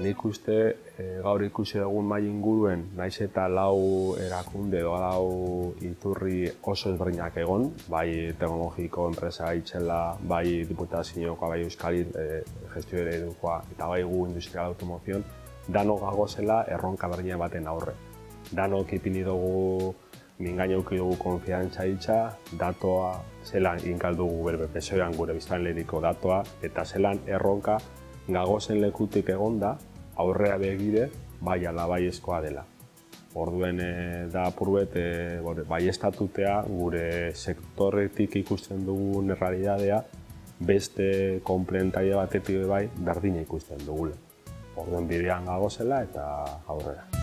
Nik uste gaur ikusi dugun mahai inguruen, naiz eta lau erakunde edo lau iturri oso ezberdinak egon, bai teknologiko enpresa itzela, bai diputaziokoa, bai Euskadin gestio eredukoa eta bai gu industrial automozion, danok gagozela erronka berdina baten aurre. Danok ipini dugu, mingaino eduki dugu konfiantza hitza, datoa, zelan inkaldugu berbepesoean gure biztanleriko datoa, eta zelan erronka gagozen lekutik egonda, aurrea begire, bai ala baiezkoa dela. Orduen da apurbet, baiestatutea gure sektoretik ikusten dugun errealitatea, beste konplementaria batetik bai berdina ikusten dugula. Orduen bidean gagozela eta aurrera.